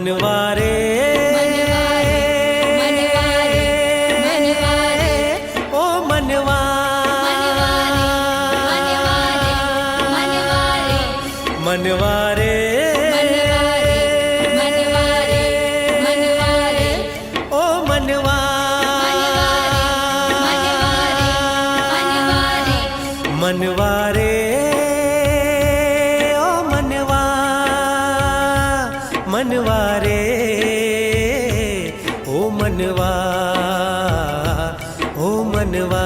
मनवारे ओ मनवा मनवारे ओ मनवा मनवारे ओ मनवा मनवारे ओ मनवा ओ मनवा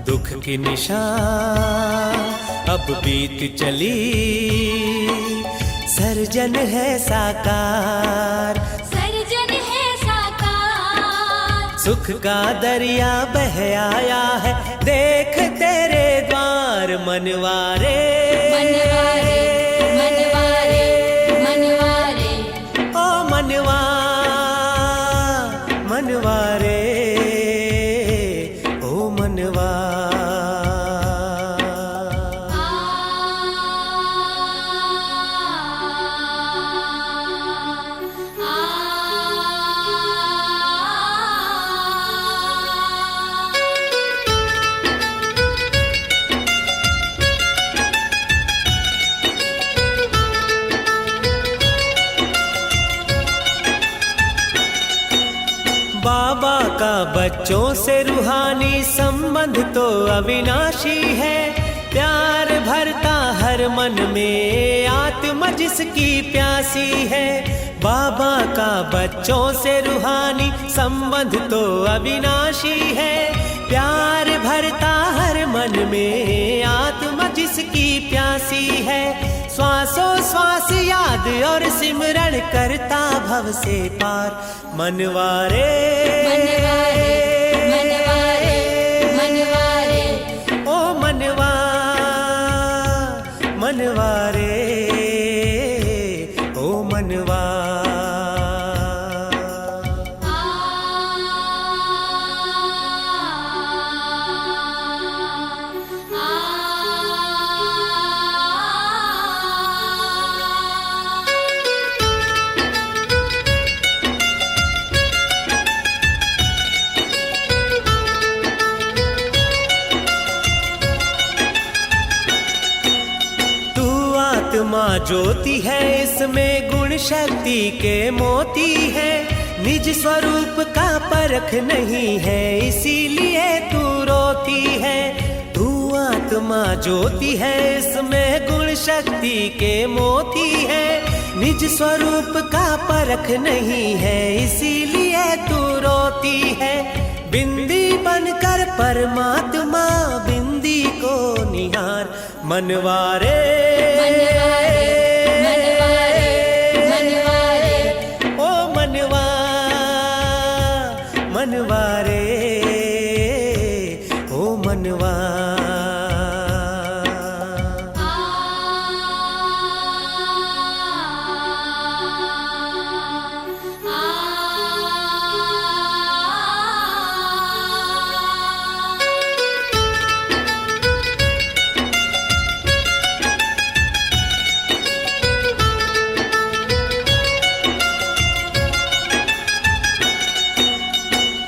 दुख की निशान अब बीत चली सर्जन है साकार सर्जन है साकार सुख का दरिया बह आया है देख तेरे द्वार मनवारे मनवारे मनवारे मनवारे ओ मनवा मनवारे ओ मनवा बाबा का बच्चों से रूहानी संबंध तो अविनाशी है प्यार भरता हर मन में आत्मा जिसकी प्यासी है बाबा का बच्चों से रूहानी संबंध तो अविनाशी है प्यार भरता हर मन में आत्मा जिसकी प्यासी है श्वासों श्वास याद और सिमरण करता भव से पार मनवारे मनवारे मनवारे मनवारे ओ मनवा मनवारे ओ मनवा आत्मा ज्योति है इसमें गुण शक्ति के मोती है निज स्वरूप का परख नहीं है इसीलिए तू रोती है तू आत्मा ज्योति है इसमें गुण शक्ति के मोती है निज स्वरूप का परख नहीं है इसीलिए तू रोती है बिंदी बनकर परमात्मा बिंदी को निहार मनवारे मनवारे मनवारे ओ मनवा मनवारे ओ मनवा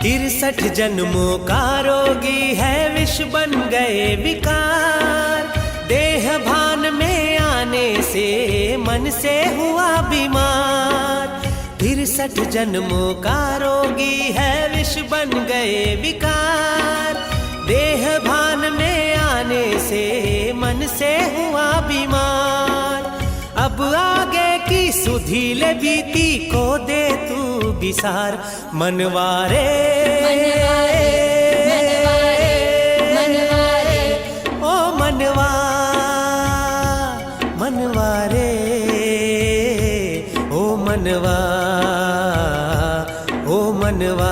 तिरसठ जन्मों का रोगी है विष बन गए विकार देह भान में आने से मन से हुआ बीमार 63 जन्मों का रोगी है विष बन गए विकार देह भान में आने से मन से हुआ बीमार अब आगे की सुधीले बीती को दे तू विसार मनवारे मनवारे मनवारे ओ मनवा मनवारे ओ मनवा ओ मनवा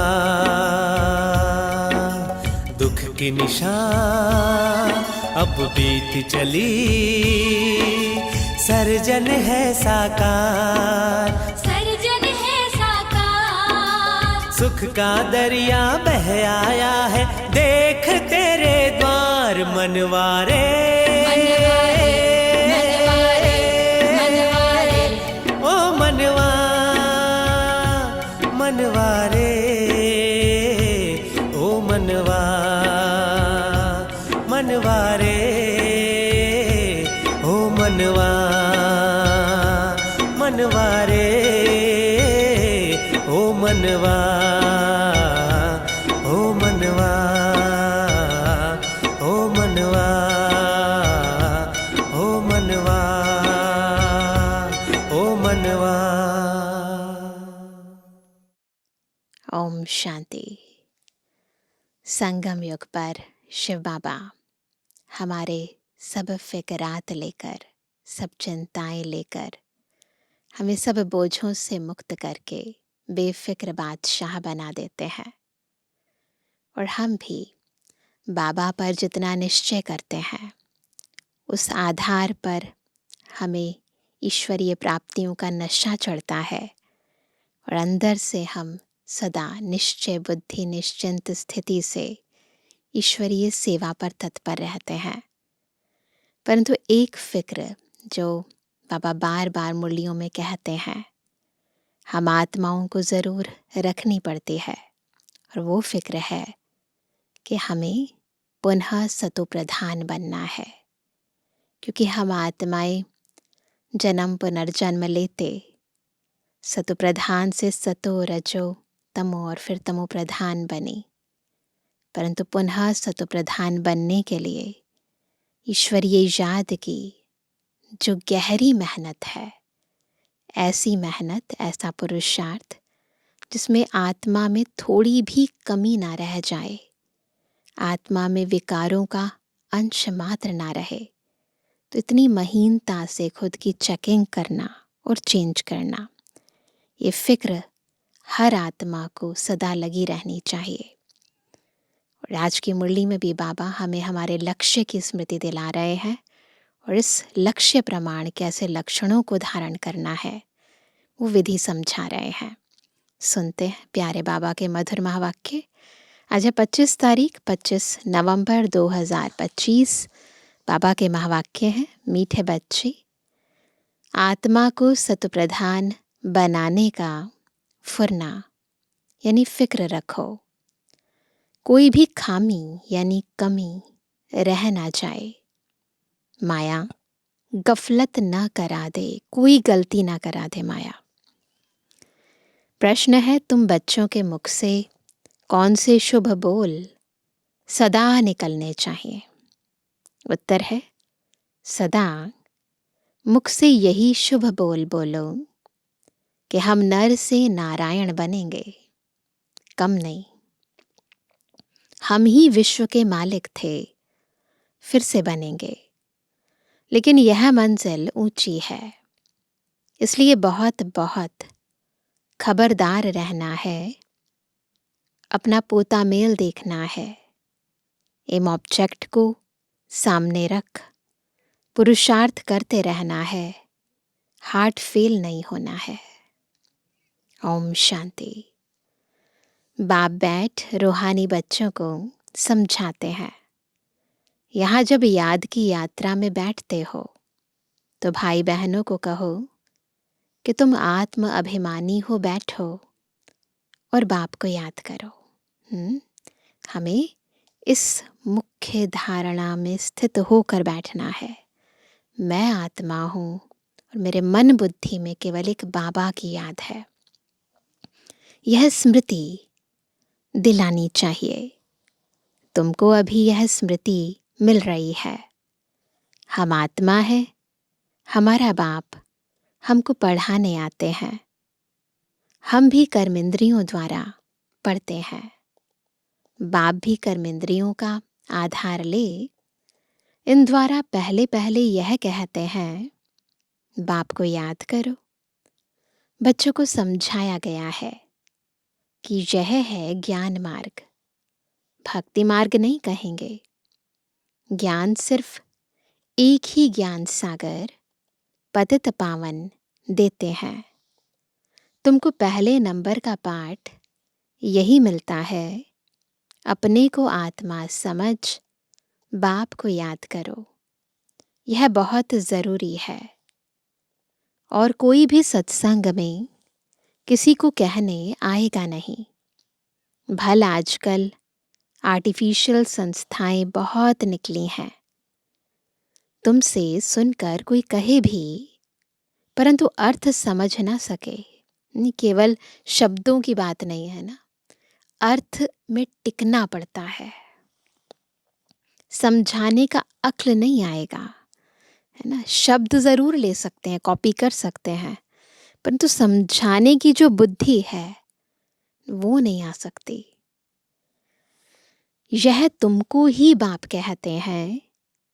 दुख की निशान अब बीत चली सर्जन है साकार सर्जन है साकार सुख का दरिया बह आया है देख तेरे द्वार मनवारे मनवारे मनवारे ओ मनवा, ओ मनवा, ओ मनवा, ओ मनवा, ओ मनवा। ओम शांति। संगम युग पर शिव बाबा हमारे सब फिकरात लेकर, सब चिंताएं लेकर, हमें सब बोझों से मुक्त करके बेफिक्र बादशाह बना देते हैं। और हम भी बाबा पर जितना निश्चय करते हैं, उस आधार पर हमें ईश्वरीय प्राप्तियों का नशा चढ़ता है और अंदर से हम सदा निश्चय बुद्धि निश्चिंत स्थिति से ईश्वरीय सेवा पर तत्पर रहते हैं। परंतु एक फिक्र जो बाबा बार बार मुरलियों में कहते हैं, हम आत्माओं को ज़रूर रखनी पड़ती है, और वो फिक्र है कि हमें पुनः सतो प्रधान बनना है। क्योंकि हम आत्माएं जन्म पुनर्जन्म लेते सतो प्रधान से सतो रजो तमो और फिर तमो प्रधान बनी, परंतु पुनः सतो प्रधान बनने के लिए ईश्वरीय याद की जो गहरी मेहनत है, ऐसी मेहनत, ऐसा पुरुषार्थ जिसमें आत्मा में थोड़ी भी कमी ना रह जाए, आत्मा में विकारों का अंश मात्र ना रहे, तो इतनी महीनता से खुद की चेकिंग करना और चेंज करना, ये फिक्र हर आत्मा को सदा लगी रहनी चाहिए। और आज की मुरली में भी बाबा हमें हमारे लक्ष्य की स्मृति दिला रहे हैं और इस लक्ष्य प्रमाण कैसे लक्षणों को धारण करना है वो विधि समझा रहे हैं। सुनते हैं प्यारे बाबा के मधुर महावाक्य। आज है 25 तारीख 25 नवंबर 2025। बाबा के महावाक्य हैं, मीठे बच्चे, आत्मा को सतप्रधान बनाने का फुरना यानी फिक्र रखो। कोई भी खामी यानी कमी रह ना जाए। माया गफलत ना करा दे, कोई गलती ना करा दे माया। प्रश्न है, तुम बच्चों के मुख से कौन से शुभ बोल सदा निकलने चाहिए? उत्तर है, सदा मुख से यही शुभ बोल बोलो कि हम नर से नारायण बनेंगे, कम नहीं। हम ही विश्व के मालिक थे, फिर से बनेंगे। लेकिन यह मंजिल ऊंची है, इसलिए बहुत बहुत खबरदार रहना है, अपना पोता मेल देखना है। एम ऑब्जेक्ट को सामने रख पुरुषार्थ करते रहना है, हार्ट फेल नहीं होना है। ओम शांति। बाप बैठ रूहानी बच्चों को समझाते हैं। यहाँ जब याद की यात्रा में बैठते हो तो भाई बहनों को कहो कि तुम आत्म अभिमानी हो, बैठो और बाप को याद करो। हमें इस मुख्य धारणा में स्थित होकर बैठना है। मैं आत्मा हूँ और मेरे मन बुद्धि में केवल एक बाबा की याद है। यह स्मृति दिलानी चाहिए। तुमको अभी यह स्मृति मिल रही है। हम आत्मा है, हमारा बाप हमको पढ़ाने आते हैं। हम भी कर्मेंद्रियों द्वारा पढ़ते हैं। बाप भी कर्मेंद्रियों का आधार ले इन द्वारा पहले पहले यह कहते हैं, बाप को याद करो। बच्चों को समझाया गया है कि यह है ज्ञान मार्ग, भक्ति मार्ग नहीं कहेंगे। ज्ञान सिर्फ एक ही ज्ञान सागर पतित पावन देते हैं। तुमको पहले नंबर का पाठ यही मिलता है, अपने को आत्मा समझ बाप को याद करो। यह बहुत ज़रूरी है। और कोई भी सत्संग में किसी को कहने आएगा नहीं। भल आजकल आर्टिफिशियल संस्थाएं बहुत निकली हैं। तुमसे सुनकर कोई कहे भी परंतु अर्थ समझ ना सके। नहीं, केवल शब्दों की बात नहीं है ना, अर्थ में टिकना पड़ता है। समझाने का अक्ल नहीं आएगा, है ना। शब्द ज़रूर ले सकते हैं, कॉपी कर सकते हैं, परंतु समझाने की जो बुद्धि है वो नहीं आ सकती। यह तुमको ही बाप कहते हैं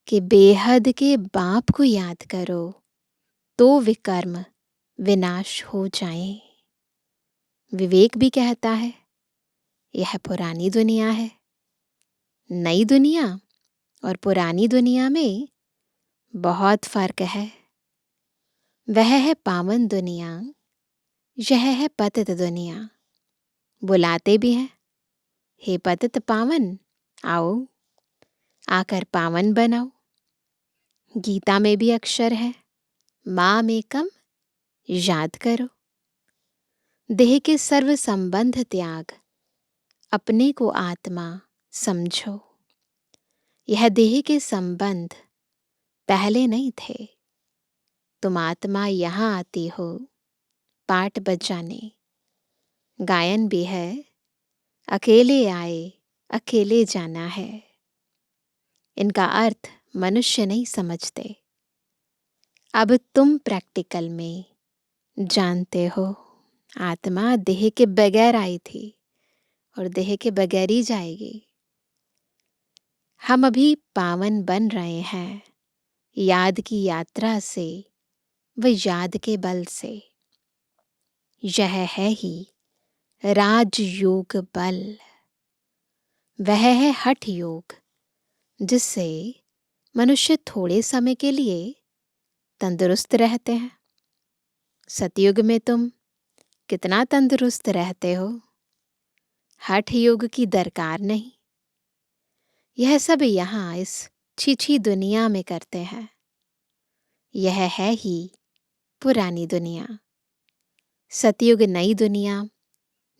कि बेहद के बाप को याद करो तो विकर्म विनाश हो जाए। विवेक भी कहता है यह पुरानी दुनिया है। नई दुनिया और पुरानी दुनिया में बहुत फर्क है। वह है पावन दुनिया, यह है पतित दुनिया। बुलाते भी हैं, हे पतित पावन, आओ आकर पावन बनाओ। गीता में भी अक्षर है, माम एकम याद करो। देह के सर्व संबंध त्याग, अपने को आत्मा समझो। यह देह के संबंध पहले नहीं थे। तुम आत्मा यहाँ आती हो पाठ बजाने। गायन भी है, अकेले आए अकेले जाना है। इनका अर्थ मनुष्य नहीं समझते। अब तुम प्रैक्टिकल में जानते हो। आत्मा देह के बगैर आई थी और देह के बगैर ही जाएगी। हम अभी पावन बन रहे हैं, याद की यात्रा से, व याद के बल से। यह है ही राजयोग बल। वह है हठ योग, जिससे मनुष्य थोड़े समय के लिए तंदुरुस्त रहते हैं। सतयुग में तुम कितना तंदुरुस्त रहते हो। हठ योग की दरकार नहीं। यह सब यहाँ इस छीछी दुनिया में करते हैं। यह है ही पुरानी दुनिया। सतयुग नई दुनिया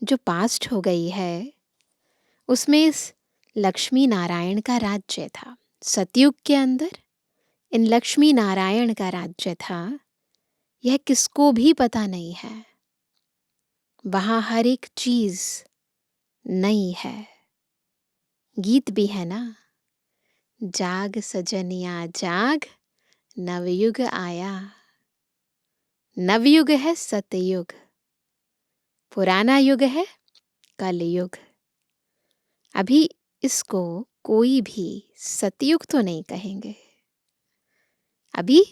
जो पास्ट हो गई है, उसमें इस लक्ष्मी नारायण का राज्य था। सतयुग के अंदर इन लक्ष्मी नारायण का राज्य था, यह किसको भी पता नहीं है। वहाँ हर एक चीज नई है। गीत भी है ना, जाग सजनिया जाग, नवयुग आया। नवयुग है सतयुग, पुराना युग है कलयुग। अभी इसको कोई भी सतयुग तो नहीं कहेंगे, अभी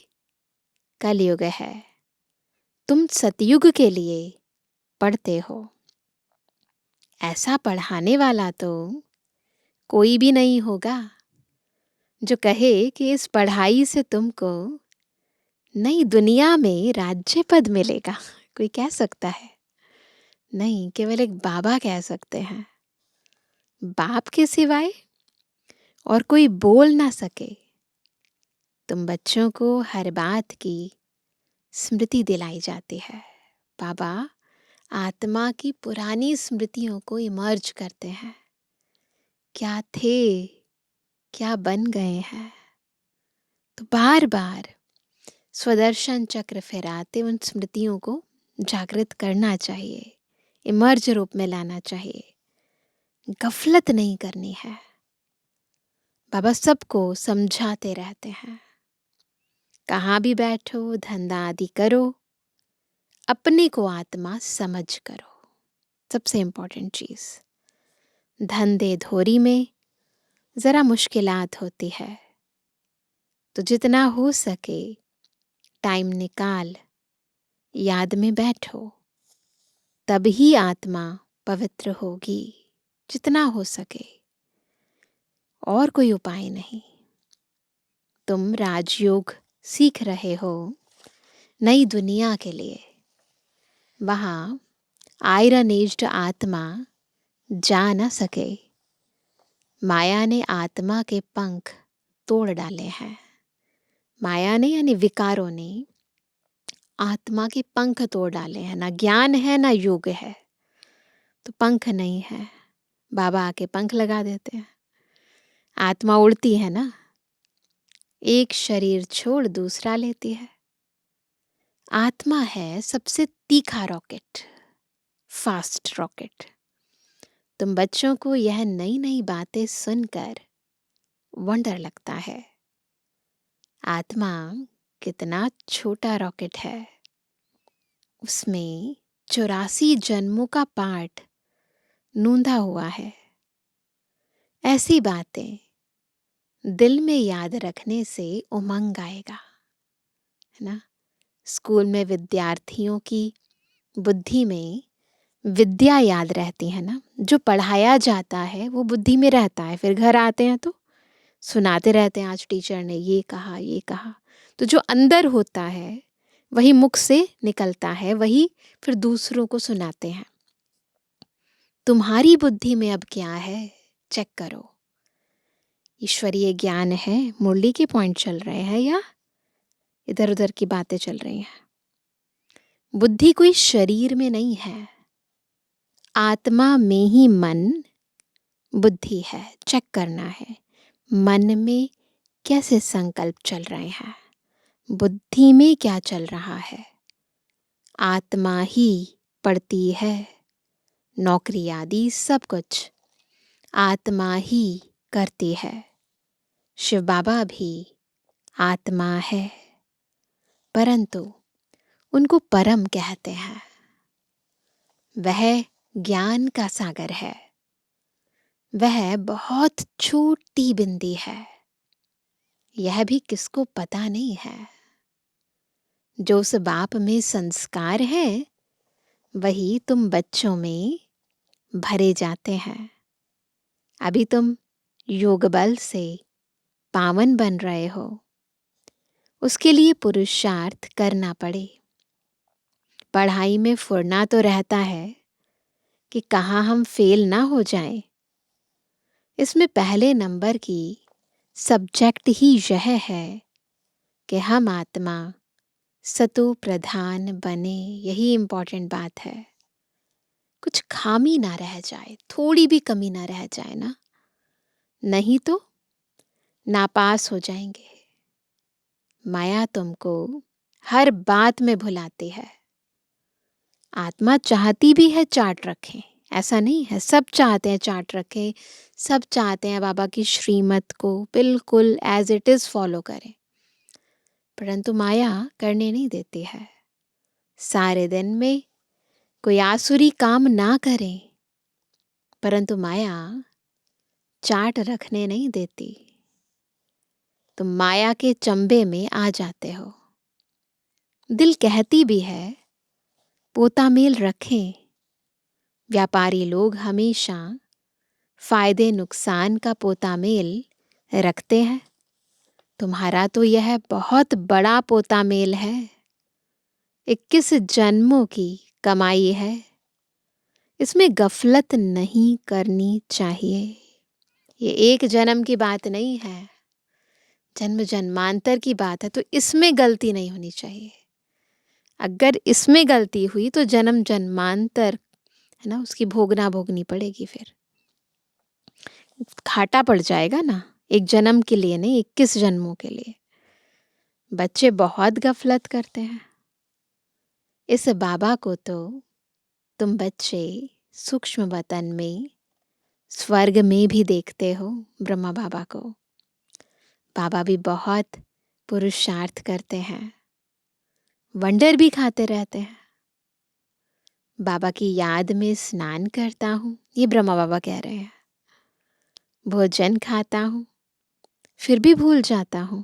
कलयुग है। तुम सतयुग के लिए पढ़ते हो। ऐसा पढ़ाने वाला तो कोई भी नहीं होगा जो कहे कि इस पढ़ाई से तुमको नई दुनिया में राज्य पद मिलेगा। कोई कह सकता है? नहीं, केवल एक बाबा कह सकते हैं। बाप के सिवाय और कोई बोल ना सके। तुम बच्चों को हर बात की स्मृति दिलाई जाती है। बाबा आत्मा की पुरानी स्मृतियों को इमर्ज करते हैं। क्या थे, क्या बन गए हैं। तो बार बार स्वदर्शन चक्र फहराते उन स्मृतियों को जागृत करना चाहिए, इमर्ज रूप में लाना चाहिए। गफलत नहीं करनी है। बाबा सबको समझाते रहते हैं। कहाँ भी बैठो, धंधा आदि करो, अपने को आत्मा समझ करो। सबसे इम्पोर्टेंट चीज। धंधे धोरी में जरा मुश्किलात होती है, तो जितना हो सके टाइम निकाल याद में बैठो, तभी आत्मा पवित्र होगी। जितना हो सके, और कोई उपाय नहीं। तुम राजयोग सीख रहे हो नई दुनिया के लिए। वहाँ आयरन एज्ड आत्मा जा न सके। माया ने आत्मा के पंख तोड़ डाले हैं। माया ने यानी विकारों ने आत्मा के पंख तोड़ डाले हैं। ना ज्ञान है ना योग है, तो पंख नहीं है। बाबा आके पंख लगा देते हैं। आत्मा उड़ती है ना, एक शरीर छोड़ दूसरा लेती है। आत्मा है सबसे तीखा रॉकेट, फास्ट रॉकेट। तुम बच्चों को यह नई नई बातें सुनकर वंडर लगता है। आत्मा कितना छोटा रॉकेट है, उसमें 84 जन्मों का पाठ नूंदा हुआ है। ऐसी बातें दिल में याद रखने से उमंग आएगा, है ना। स्कूल में विद्यार्थियों की बुद्धि में विद्या याद रहती है ना, जो पढ़ाया जाता है वो बुद्धि में रहता है। फिर घर आते हैं तो सुनाते रहते हैं, आज टीचर ने ये कहा ये कहा। तो जो अंदर होता है वही मुख से निकलता है, वही फिर दूसरों को सुनाते हैं। तुम्हारी बुद्धि में अब क्या है, चेक करो। ईश्वरीय ज्ञान है, मुरली के पॉइंट चल रहे हैं या इधर उधर की बातें चल रही हैं। बुद्धि कोई शरीर में नहीं है, आत्मा में ही मन बुद्धि है। चेक करना है मन में कैसे संकल्प चल रहे हैं, बुद्धि में क्या चल रहा है। आत्मा ही पढ़ती है, नौकरी आदि सब कुछ आत्मा ही करती है। शिव बाबा भी आत्मा है, परंतु उनको परम कहते हैं। वह ज्ञान का सागर है, वह बहुत छोटी बिंदी है। यह भी किसको पता नहीं है। जो उस बाप में संस्कार है वही तुम बच्चों में भरे जाते हैं। अभी तुम योग बल से पावन बन रहे हो, उसके लिए पुरुषार्थ करना पड़े। पढ़ाई में फुरना तो रहता है कि कहाँ हम फेल ना हो जाएं। इसमें पहले नंबर की सब्जेक्ट ही यह है कि हम आत्मा सतो प्रधान बने। यही इम्पोर्टेंट बात है। कुछ खामी ना रह जाए, थोड़ी भी कमी ना रह जाए ना, नहीं तो नापास हो जाएंगे। माया तुमको हर बात में भुलाती है। आत्मा चाहती भी है चार्ट रखें, ऐसा नहीं है। सब चाहते हैं चार्ट रखें, सब चाहते हैं बाबा की श्रीमत को बिल्कुल एज इट इज फॉलो करें, परंतु माया करने नहीं देती है। सारे दिन में कोई आसुरी काम ना करें, परंतु माया चार्ट रखने नहीं देती। तुम माया के चंबे में आ जाते हो। दिल कहती भी है पोता मेल रखें। व्यापारी लोग हमेशा फायदे नुकसान का पोता मेल रखते हैं। तुम्हारा तो यह बहुत बड़ा पोता मेल है, 21 जन्मों की कमाई है। इसमें गफलत नहीं करनी चाहिए। ये एक जन्म की बात नहीं है, जन्म जन्मांतर की बात है। तो इसमें गलती नहीं होनी चाहिए। अगर इसमें गलती हुई तो जन्म जन्मांतर है ना, उसकी भोगना भोगनी पड़ेगी। फिर घाटा पड़ जाएगा ना, एक जन्म के लिए नहीं, 21 जन्मों के लिए। बच्चे बहुत गफलत करते हैं। इस बाबा को तो तुम बच्चे सूक्ष्म वतन में स्वर्ग में भी देखते हो। ब्रह्मा बाबा को बाबा भी बहुत पुरुषार्थ करते हैं, वंडर भी खाते रहते हैं। बाबा की याद में स्नान करता हूँ, ये ब्रह्मा बाबा कह रहे हैं। भोजन खाता हूँ, फिर भी भूल जाता हूँ,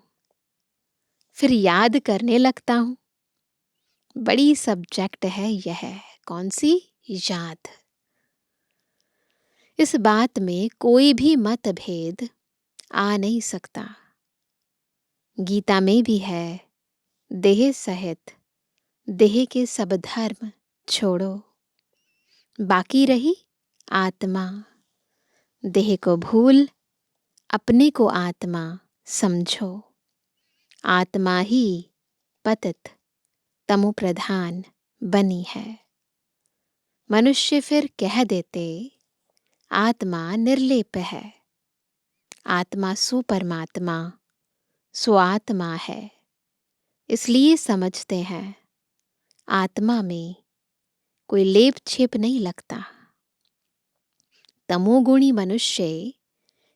फिर याद करने लगता हूँ। बड़ी सब्जेक्ट है यह, कौन सी? याद। इस बात में कोई भी मतभेद आ नहीं सकता। गीता में भी है, देह सहित देह के सब धर्म छोड़ो, बाकी रही आत्मा। देह को भूल अपने को आत्मा समझो। आत्मा ही पतित तमो प्रधान बनी है। मनुष्य फिर कह देते आत्मा निर्लेप है। आत्मा सो परमात्मा, सो आत्मा है। इसलिए समझते हैं आत्मा में कोई लेप छेप नहीं लगता। तमोगुणी मनुष्य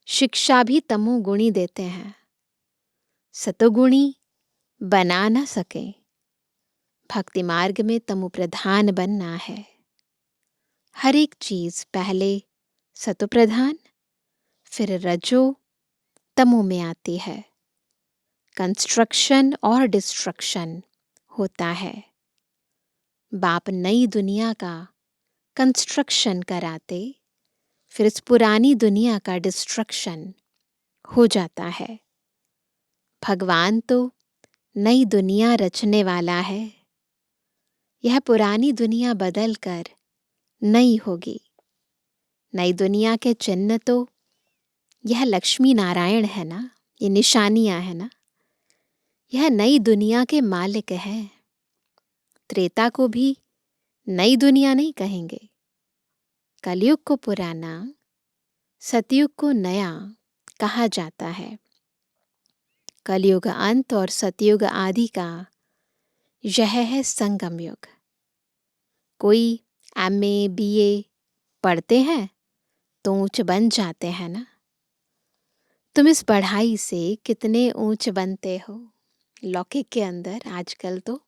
शिक्षा भी तमोगुणी देते हैं, सतोगुणी बना न सके। भक्ति मार्ग में तमो प्रधान बनना है। हर एक चीज पहले सतो प्रधान फिर रजो तमो में आती है। कंस्ट्रक्शन और डिस्ट्रक्शन होता है। बाप नई दुनिया का कंस्ट्रक्शन कराते, फिर इस पुरानी दुनिया का डिस्ट्रक्शन हो जाता है। भगवान तो नई दुनिया रचने वाला है। यह पुरानी दुनिया बदल कर नई होगी। नई दुनिया के चिन्ह तो यह लक्ष्मी नारायण है ना, ये निशानियां है ना। यह नई दुनिया के मालिक हैं। त्रेता को भी नई दुनिया नहीं कहेंगे। कलयुग को पुराना, सतयुग को नया कहा जाता है। कलयुग अंत और सतयुग आदि का यह है संगम युग। कोई MA BA पढ़ते हैं तो ऊंच बन जाते हैं ना। तुम इस पढ़ाई से कितने ऊंच बनते हो। लौकिक के अंदर आजकल तो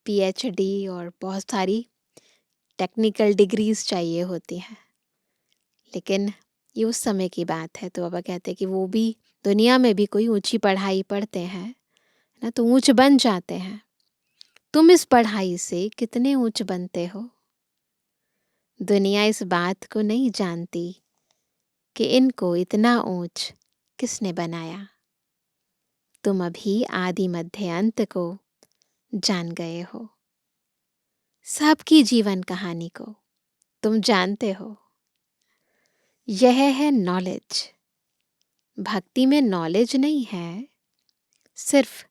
PhD और बहुत सारी टेक्निकल डिग्रीज चाहिए होती हैं, लेकिन ये उस समय की बात है। तो बाबा कहते हैं कि वो भी दुनिया में भी कोई ऊंची पढ़ाई पढ़ते हैं ना तो ऊंच बन जाते हैं। तुम इस पढ़ाई से कितने ऊंच बनते हो। दुनिया इस बात को नहीं जानती कि इनको इतना ऊंच किसने बनाया। तुम अभी आदि मध्य अंत को जान गए हो। सबकी जीवन कहानी को तुम जानते हो। यह है नॉलेज। भक्ति में नॉलेज नहीं है, सिर्फ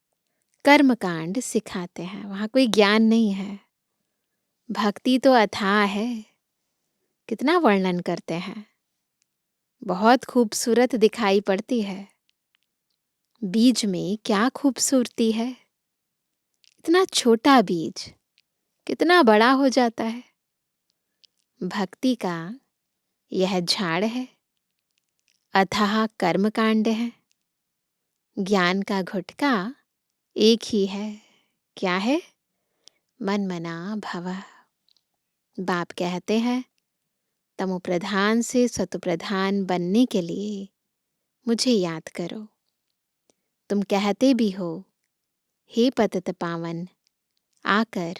कर्मकांड सिखाते हैं। वहां कोई ज्ञान नहीं है। भक्ति तो अथाह है। कितना वर्णन करते हैं, बहुत खूबसूरत दिखाई पड़ती है। बीज में क्या खूबसूरती है। इतना छोटा बीज कितना बड़ा हो जाता है। भक्ति का यह झाड़ है, अथाह कर्मकांड है। ज्ञान का घुटका एक ही है। क्या है? मन मना भव। बाप कहते हैं तमो प्रधान से सतो प्रधान बनने के लिए मुझे याद करो। तुम कहते भी हो हे पतित पावन, आकर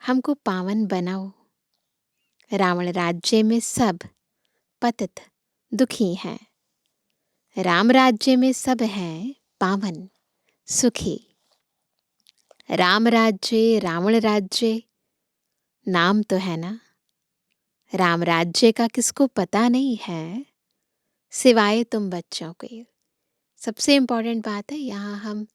हमको पावन बनाओ। रावण राज्य में सब पतित दुखी हैं। राम राज्य में सब हैं पावन सुखी। राम राज्य रावण राज्य नाम तो है ना। राम राज्य का किसको पता नहीं है सिवाय तुम बच्चों के। सबसे इम्पोर्टेंट बात है, यहाँ हम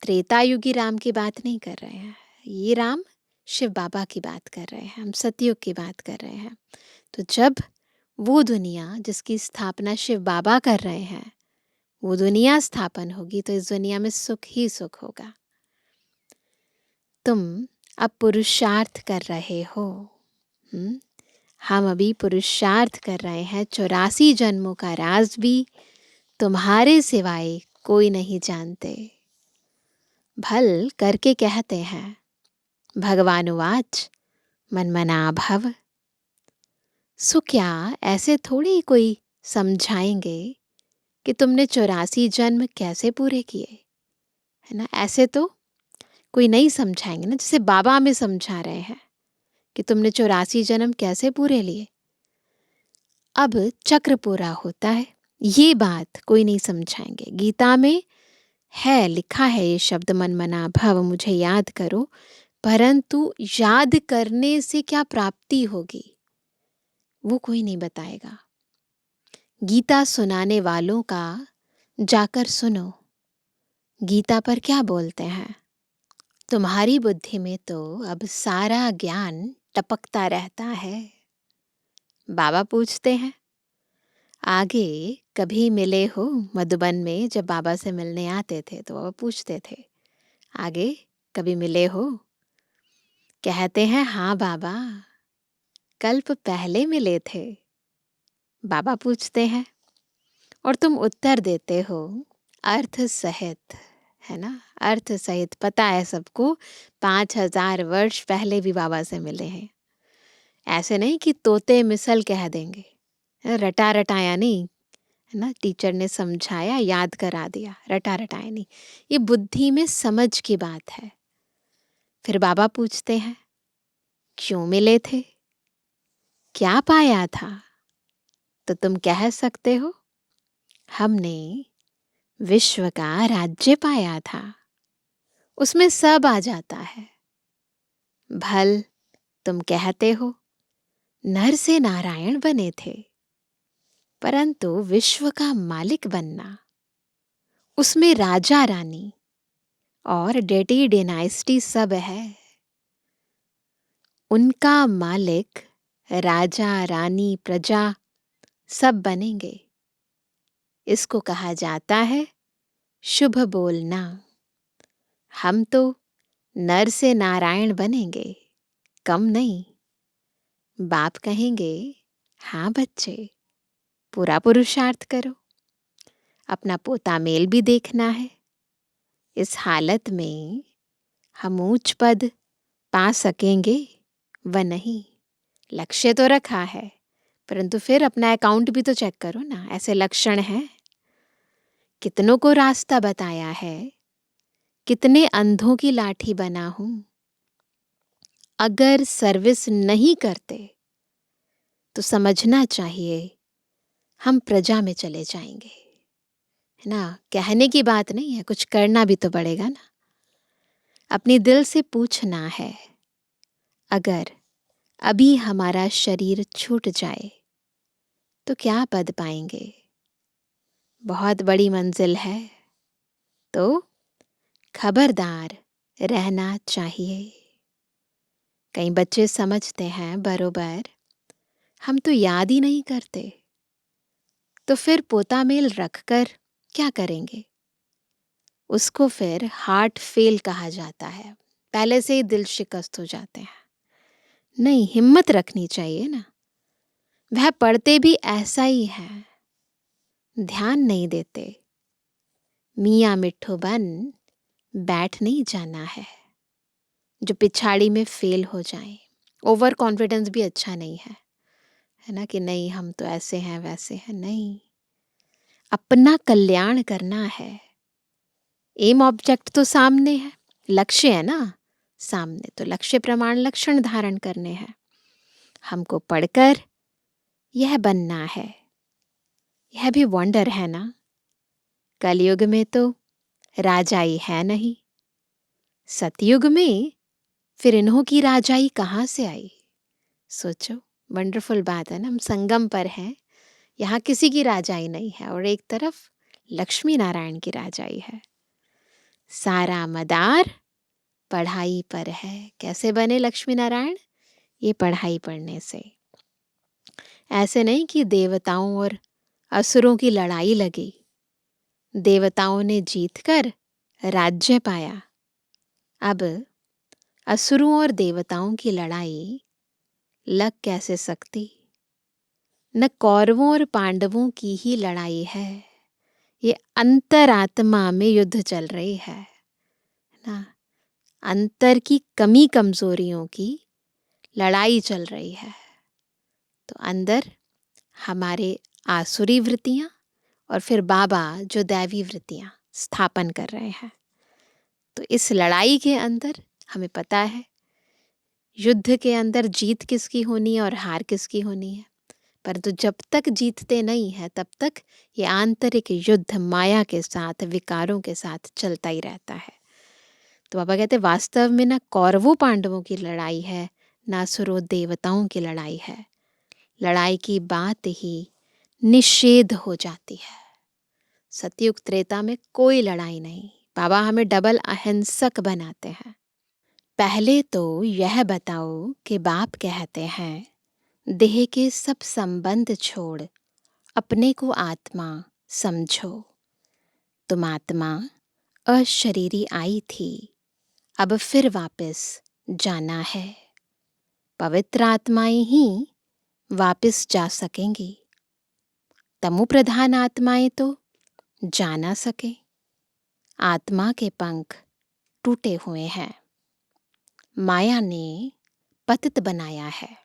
त्रेता युगी राम की बात नहीं कर रहे हैं। ये राम शिव बाबा की बात कर रहे हैं, हम सतयुग की बात कर रहे हैं। तो जब वो दुनिया जिसकी स्थापना शिव बाबा कर रहे हैं वो दुनिया स्थापन होगी तो इस दुनिया में सुख ही सुख होगा। तुम अब पुरुषार्थ कर रहे हो। हम अभी पुरुषार्थ कर रहे हैं। 84 जन्मों का राज भी तुम्हारे सिवाय कोई नहीं जानते। भल करके कहते हैं भगवानुवाच मन मना भव। सो क्या ऐसे थोड़ी कोई समझाएंगे कि तुमने 84 जन्म कैसे पूरे किए, है ना। ऐसे तो कोई नहीं समझाएंगे ना, जैसे बाबा हमें समझा रहे हैं कि तुमने 84 जन्म कैसे पूरे लिए। अब चक्र पूरा होता है, ये बात कोई नहीं समझाएंगे। गीता में है, लिखा है ये शब्द मन मना भव, मुझे याद करो। परंतु याद करने से क्या प्राप्ति होगी वो कोई नहीं बताएगा। गीता सुनाने वालों का जाकर सुनो, गीता पर क्या बोलते हैं। तुम्हारी बुद्धि में तो अब सारा ज्ञान टपकता रहता है। बाबा पूछते हैं आगे कभी मिले हो मधुबन में। जब बाबा से मिलने आते थे तो बाबा पूछते थे आगे कभी मिले हो। कहते हैं हाँ बाबा, कल्प पहले मिले थे। बाबा पूछते हैं और तुम उत्तर देते हो अर्थ सहित, है ना? अर्थ सहित पता है सबको, 5000 वर्ष पहले भी बाबा से मिले हैं। ऐसे नहीं कि तोते मिसल कह देंगे, रटा रटाया नहीं, है ना? टीचर ने समझाया, याद करा दिया, रटा रटाया नहीं। ये बुद्धि में समझ की बात है। फिर बाबा पूछते हैं क्यों मिले थे, क्या पाया था? तो तुम कह सकते हो हमने विश्व का राज्य पाया था, उसमें सब आ जाता है। भल तुम कहते हो नर से नारायण बने थे, परंतु विश्व का मालिक बनना, उसमें राजा रानी और डेटी डेनाइस्टी सब है। उनका मालिक, राजा रानी, प्रजा सब बनेंगे। इसको कहा जाता है शुभ बोलना। हम तो नर से नारायण बनेंगे, कम नहीं। बाप कहेंगे हाँ बच्चे, पूरा पुरुषार्थ करो, अपना पोता मेल भी देखना है। इस हालत में हम ऊंच पद पा सकेंगे व नहीं। लक्ष्य तो रखा है, परंतु फिर अपना अकाउंट भी तो चेक करो ना। ऐसे लक्षण हैं, कितनों को रास्ता बताया है, कितने अंधों की लाठी बना हूं। अगर सर्विस नहीं करते तो समझना चाहिए हम प्रजा में चले जाएंगे, है ना? कहने की बात नहीं है, कुछ करना भी तो पड़ेगा ना। अपने दिल से पूछना है, अगर अभी हमारा शरीर छूट जाए तो क्या पद पाएंगे? बहुत बड़ी मंजिल है, तो खबरदार रहना चाहिए। कई बच्चे समझते हैं बरोबर, हम तो याद ही नहीं करते, तो फिर पोता मेल रखकर क्या करेंगे? उसको फिर हार्ट फेल कहा जाता है, पहले से ही दिल शिकस्त हो जाते हैं। नहीं, हिम्मत रखनी चाहिए ना। वह पढ़ते भी ऐसा ही है, ध्यान नहीं देते। मियाँ मिट्ठू बन बैठ नहीं जाना है, जो पिछाड़ी में फेल हो जाए। ओवर कॉन्फिडेंस भी अच्छा नहीं है ना? कि नहीं हम तो ऐसे हैं वैसे हैं। नहीं, अपना कल्याण करना है। एम ऑब्जेक्ट तो सामने है, लक्ष्य है ना सामने, तो लक्ष्य प्रमाण लक्षण धारण करने हैं। हमको पढ़कर यह बनना है। यह भी वंडर है ना, कलयुग में तो राजाई है नहीं, सतयुग में फिर इन्हों की राजाई कहाँ से आई? सोचो, वंडरफुल बात है ना। हम संगम पर हैं, यहाँ किसी की राजाई नहीं है, और एक तरफ लक्ष्मी नारायण की राजाई है। सारा मदार पढ़ाई पर है। कैसे बने लक्ष्मी नारायण? ये पढ़ाई पढ़ने से। ऐसे नहीं कि देवताओं और असुरों की लड़ाई लगी, देवताओं ने जीतकर राज्य पाया। अब असुरों और देवताओं की लड़ाई लग कैसे सकती? न कौरवों और पांडवों की ही लड़ाई है, ये अंतरात्मा में युद्ध चल रही है ना। अंतर की कमी कमजोरियों की लड़ाई चल रही है। तो अंदर हमारे आसुरी वृत्तियां और फिर बाबा जो दैवी वृत्तियां स्थापन कर रहे हैं। तो इस लड़ाई के अंदर हमें पता है युद्ध के अंदर जीत किसकी होनी है और हार किसकी होनी है, परंतु जब तक जीतते नहीं है तब तक ये आंतरिक युद्ध माया के साथ, विकारों के साथ चलता ही रहता है। तो बाबा कहते वास्तव में ना कौरवों पांडवों की लड़ाई है, ना असुरों देवताओं की लड़ाई है। लड़ाई की बात ही निषेध हो जाती है। सतयुग त्रेता में कोई लड़ाई नहीं। बाबा हमें डबल अहिंसक बनाते हैं। पहले तो यह बताओ कि बाप कहते हैं देह के सब संबंध छोड़ अपने को आत्मा समझो। तुम आत्मा अशरीरी आई थी, अब फिर वापस जाना है। पवित्र आत्माएं ही वापस जा सकेंगी, तमो प्रधान आत्माएं तो जा ना सके। आत्मा के पंख टूटे हुए हैं, माया ने पतित बनाया है।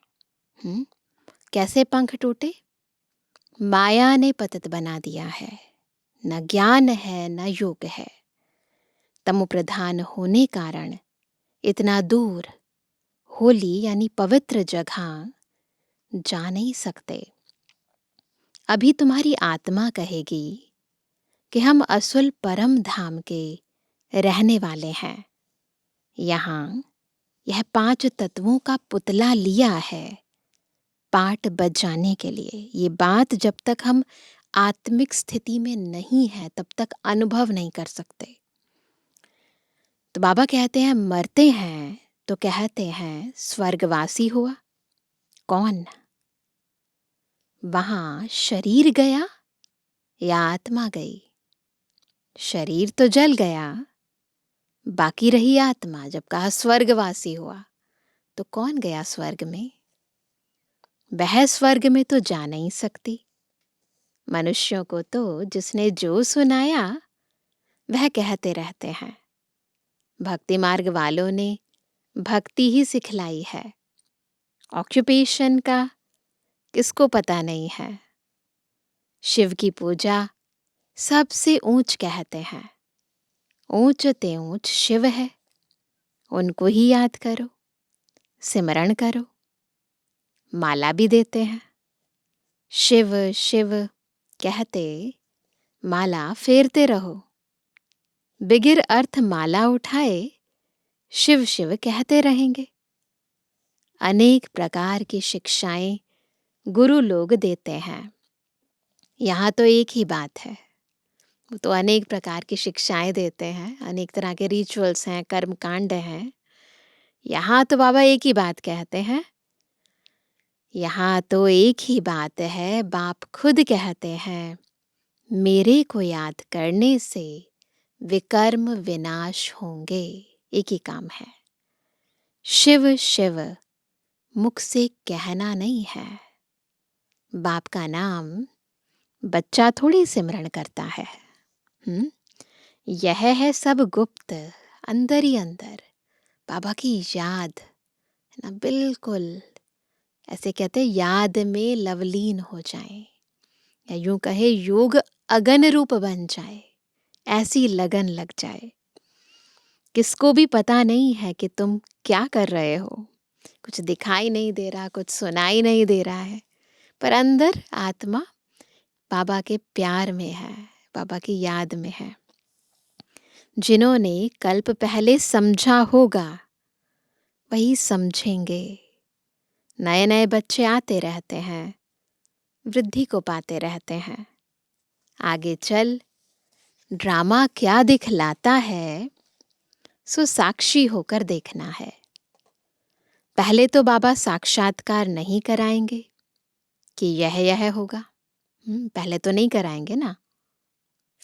कैसे पंख टूटे? माया ने पतित बना दिया है। न ज्ञान है न योग है। तमो प्रधान होने कारण इतना दूर होली यानी पवित्र जगह जा नहीं सकते। अभी तुम्हारी आत्मा कहेगी कि हम असुल परम धाम के रहने वाले हैं। यहाँ यह 5 तत्वों का पुतला लिया है पाठ बजाने के लिए। ये बात जब तक हम आत्मिक स्थिति में नहीं है तब तक अनुभव नहीं कर सकते। तो बाबा कहते हैं मरते हैं तो कहते हैं स्वर्गवासी हुआ। कौन? वहां शरीर गया या आत्मा गई? शरीर तो जल गया, बाकी रही आत्मा। जब कहा स्वर्गवासी हुआ तो कौन गया स्वर्ग में? वह स्वर्ग में तो जा नहीं सकती। मनुष्यों को तो जिसने जो सुनाया वह कहते रहते हैं। भक्ति मार्ग वालों ने भक्ति ही सिखलाई है। ऑक्यूपेशन का किसको पता नहीं है। शिव की पूजा सबसे ऊंच कहते हैं। ऊंच ते ऊंच शिव है, उनको ही याद करो, सिमरण करो। माला भी देते हैं। शिव शिव कहते माला फेरते रहो। बिगिर अर्थ माला उठाए शिव शिव कहते रहेंगे। अनेक प्रकार की शिक्षाएं गुरु लोग देते हैं। यहाँ तो एक ही बात है, वो तो अनेक प्रकार की शिक्षाएं देते हैं, अनेक तरह के रिचुअल्स हैं, कर्म कांड हैं। यहाँ तो बाबा एक ही बात कहते हैं। यहाँ तो एक ही बात है, बाप खुद कहते हैं मेरे को याद करने से विकर्म विनाश होंगे। एक ही काम है, शिव शिव मुख से कहना नहीं है। बाप का नाम बच्चा थोड़ी सिमरण करता है। यह है सब गुप्त, अंदर ही अंदर बाबा की याद ना, बिल्कुल ऐसे कहते याद में लवलीन हो जाए, या यूं कहे योग अगन रूप बन जाए, ऐसी लगन लग जाए। किसको भी पता नहीं है कि तुम क्या कर रहे हो। कुछ दिखाई नहीं दे रहा, कुछ सुनाई नहीं दे रहा है, पर अंदर आत्मा बाबा के प्यार में है, बाबा की याद में है। जिन्होंने कल्प पहले समझा होगा वही समझेंगे। नए नए बच्चे आते रहते हैं, वृद्धि को पाते रहते हैं। आगे चल ड्रामा क्या दिखलाता है सो साक्षी होकर देखना है। पहले तो बाबा साक्षात्कार नहीं कराएंगे कि यह होगा। पहले तो नहीं कराएंगे ना,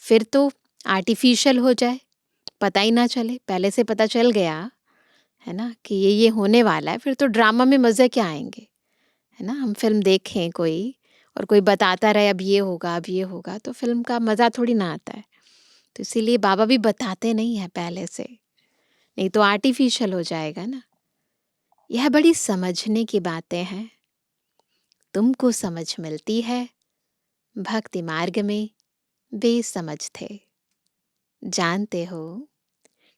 फिर तो आर्टिफिशियल हो जाए, पता ही ना चले। पहले से पता चल गया है ना कि ये होने वाला है, फिर तो ड्रामा में मज़े क्या आएंगे, है ना। हम फिल्म देखें कोई और कोई बताता रहे अब ये होगा अब ये होगा, तो फिल्म का मज़ा थोड़ी ना आता है। तो इसीलिए बाबा भी बताते नहीं हैं पहले से, नहीं तो आर्टिफिशियल हो जाएगा ना। यह बड़ी समझने की बातें हैं। तुमको समझ मिलती है, भक्ति मार्ग में बेसमझ थे। जानते हो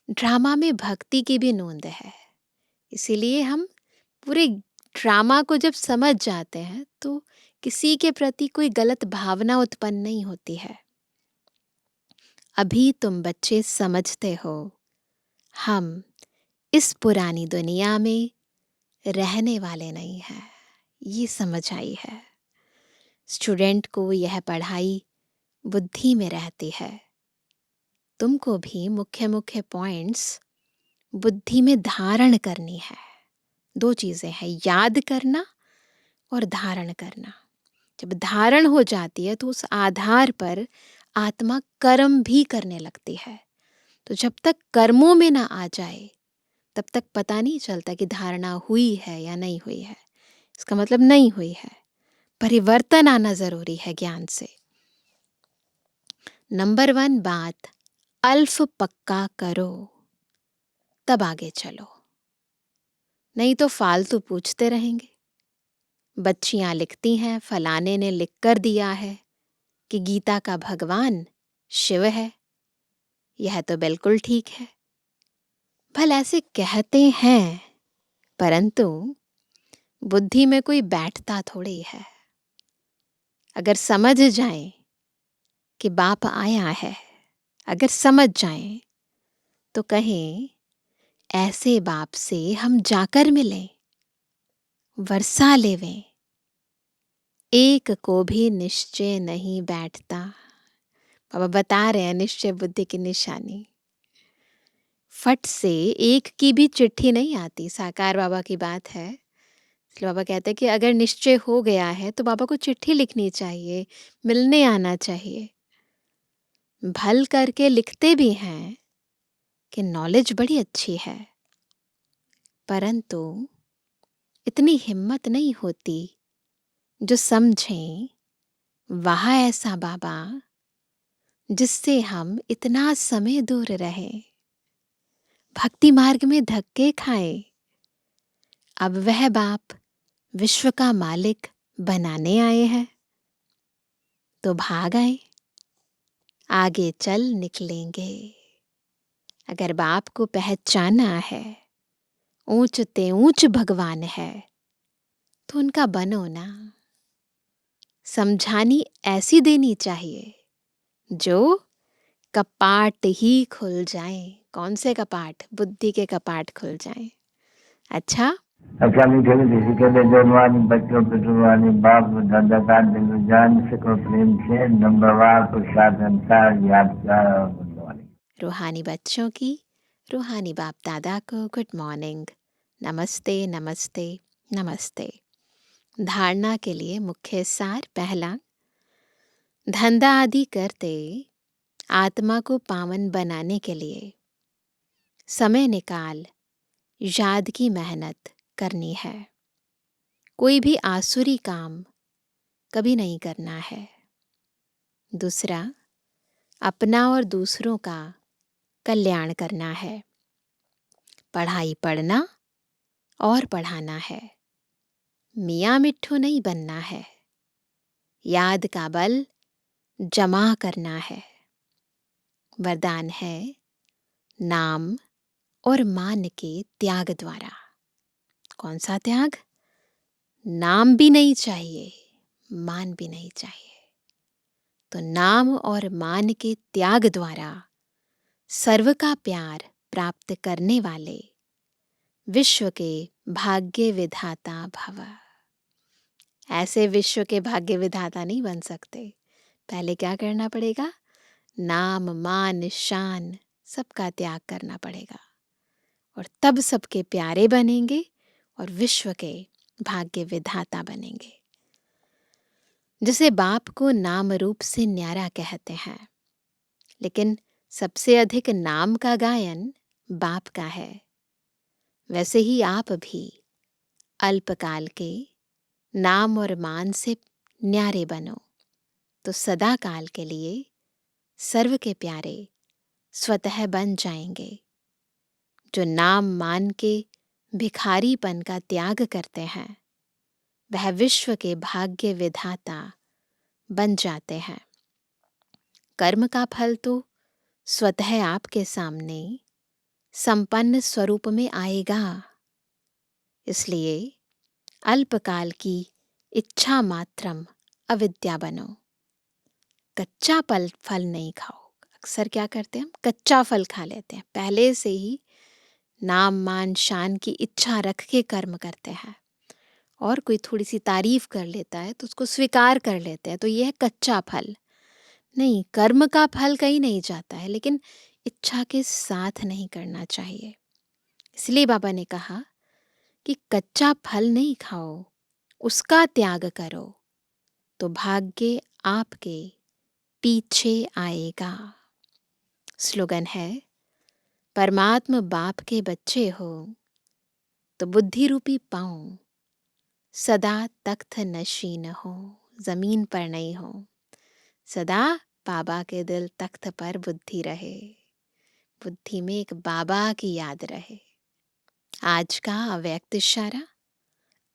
ड्रामा में भक्ति की भी नोंद है, इसीलिए हम पूरे ड्रामा को जब समझ जाते हैं तो किसी के प्रति कोई गलत भावना उत्पन्न नहीं होती है। अभी तुम बच्चे समझते हो हम इस पुरानी दुनिया में रहने वाले नहीं हैं, ये समझ आई है। स्टूडेंट को यह पढ़ाई बुद्धि में रहती है। तुमको भी मुख्य मुख्य पॉइंट्स बुद्धि में धारण करनी है। 2 चीज़ें हैं, याद करना और धारण करना। जब धारण हो जाती है तो उस आधार पर आत्मा कर्म भी करने लगती है। तो जब तक कर्मों में ना आ जाए तब तक पता नहीं चलता कि धारणा हुई है या नहीं हुई है। इसका मतलब नहीं हुई है, परिवर्तन आना जरूरी है ज्ञान से। नंबर 1 बात, अल्फ पक्का करो, तब आगे चलो, नहीं तो फालतू पूछते रहेंगे। बच्चियां लिखती हैं फलाने ने लिख कर दिया है कि गीता का भगवान शिव है। यह तो बिल्कुल ठीक है। भला ऐसे कहते हैं, परंतु बुद्धि में कोई बैठता थोड़ी है। अगर समझ जाएं कि बाप आया है, अगर समझ जाएं तो कहें ऐसे बाप से हम जाकर मिलें, वर्षा लेवें। एक को भी निश्चय नहीं बैठता। बाबा बता रहे हैं निश्चय बुद्धि की निशानी। फट से एक की भी चिट्ठी नहीं आती। साकार बाबा की बात है। इसलिए बाबा कहते हैं कि अगर निश्चय हो गया है तो बाबा को चिट्ठी लिखनी चाहिए, मिलने आना चाहिए। भल करके लिखते भी हैं कि नॉलेज बड़ी अच्छी है, परंतु इतनी हिम्मत नहीं होती जो समझें वहाँ ऐसा बाबा जिससे हम इतना समय दूर रहे, भक्ति मार्ग में धक्के खाए। अब वह बाप विश्व का मालिक बनाने आए हैं तो भाग आए, आगे चल निकलेंगे। अगर बाप को पहचाना है, ऊंचते ऊंच भगवान है, तो उनका बनो ना। समझानी ऐसी देनी चाहिए जो कपाट ही खुल जाए। कौन से कपाट? बुद्धि के कपाट खुल जाए। अच्छा मीठे मीठे के जवानी बच्चों पे जुबानी बाप दादा का दिल जान सको प्रेम से नंबरवार प्रसाद अंसार यादगार और बुद्धवानी। रूहानी बच्चों की रूहानी बाप दादा को गुड मॉर्निंग, नमस्ते नमस्ते नमस्ते। धारणा के लिए मुख्य सार। पहला, धंधा आदि करते आत्मा को पावन बनाने के लिए समय निकाल याद की मेहनत करनी है। कोई भी आसुरी काम कभी नहीं करना है। दूसरा, अपना और दूसरों का कल्याण करना है। पढ़ाई पढ़ना और पढ़ाना है। मियाँ मिट्ठू नहीं बनना है। याद का बल जमा करना है। वरदान है नाम और मान के त्याग द्वारा। कौन सा त्याग? नाम भी नहीं चाहिए, मान भी नहीं चाहिए। तो नाम और मान के त्याग द्वारा सर्व का प्यार प्राप्त करने वाले विश्व के भाग्य विधाता भव। ऐसे विश्व के भाग्य विधाता नहीं बन सकते। पहले क्या करना पड़ेगा? नाम मान शान सबका त्याग करना पड़ेगा, और तब सबके प्यारे बनेंगे और विश्व के भाग्य विधाता बनेंगे। जिसे बाप को नाम रूप से न्यारा कहते हैं, लेकिन सबसे अधिक नाम का गायन बाप का है। वैसे ही आप भी अल्पकाल के नाम और मान से न्यारे बनो, तो सदा काल के लिए सर्व के प्यारे स्वतः बन जाएंगे। जो नाम मान के भिखारीपन का त्याग करते हैं, वह विश्व के भाग्य विधाता बन जाते हैं। कर्म का फल तो स्वतः आपके सामने संपन्न स्वरूप में आएगा। इसलिए अल्पकाल की इच्छा मात्रम अविद्या बनो। कच्चा फल नहीं खाओ। अक्सर क्या करते हैं हम? कच्चा फल खा लेते हैं। पहले से ही नाम मान शान की इच्छा रख के कर्म करते हैं, और कोई थोड़ी सी तारीफ कर लेता है तो उसको स्वीकार कर लेते हैं, तो यह है कच्चा फल। नहीं, कर्म का फल कहीं नहीं जाता है, लेकिन इच्छा के साथ नहीं करना चाहिए। इसलिए बाबा ने कहा कि कच्चा फल नहीं खाओ, उसका त्याग करो, तो भाग्य आपके पीछे आएगा। स्लोगन है परमात्मा बाप के बच्चे हो तो बुद्धि रूपी पाँव सदा तख्त नशीन हो, जमीन पर नहीं हो। सदा बाबा के दिल तख्त पर बुद्धि रहे, बुद्धि में एक बाबा की याद रहे। आज का अव्यक्त इशारा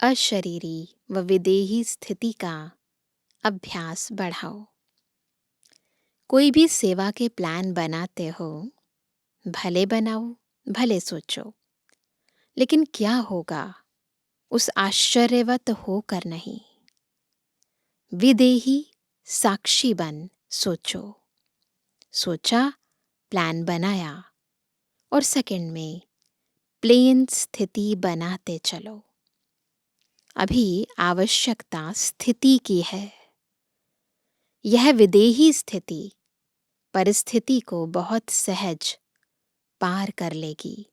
अशरीरी व विदेही स्थिति का अभ्यास बढ़ाओ। कोई भी सेवा के प्लान बनाते हो, भले बनाओ भले सोचो, लेकिन क्या होगा उस आश्चर्यवत होकर नहीं। विदेही साक्षी बन सोचो। सोचा, प्लान बनाया और सेकंड में प्लेन स्थिति बनाते चलो। अभी आवश्यकता स्थिति की है। यह विदेही स्थिति परिस्थिति को बहुत सहज पार कर लेगी।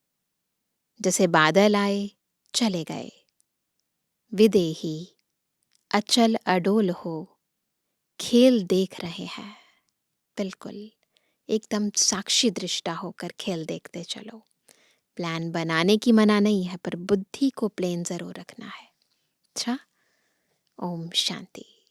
जैसे बादल आए चले गए। विदेही अचल अडोल हो, खेल देख रहे हैं। बिल्कुल एकदम साक्षी दृष्टा होकर खेल देखते चलो। प्लान बनाने की मना नहीं है, पर बुद्धि को प्लेन जरूर रखना है। अच्छा, ओम शांति।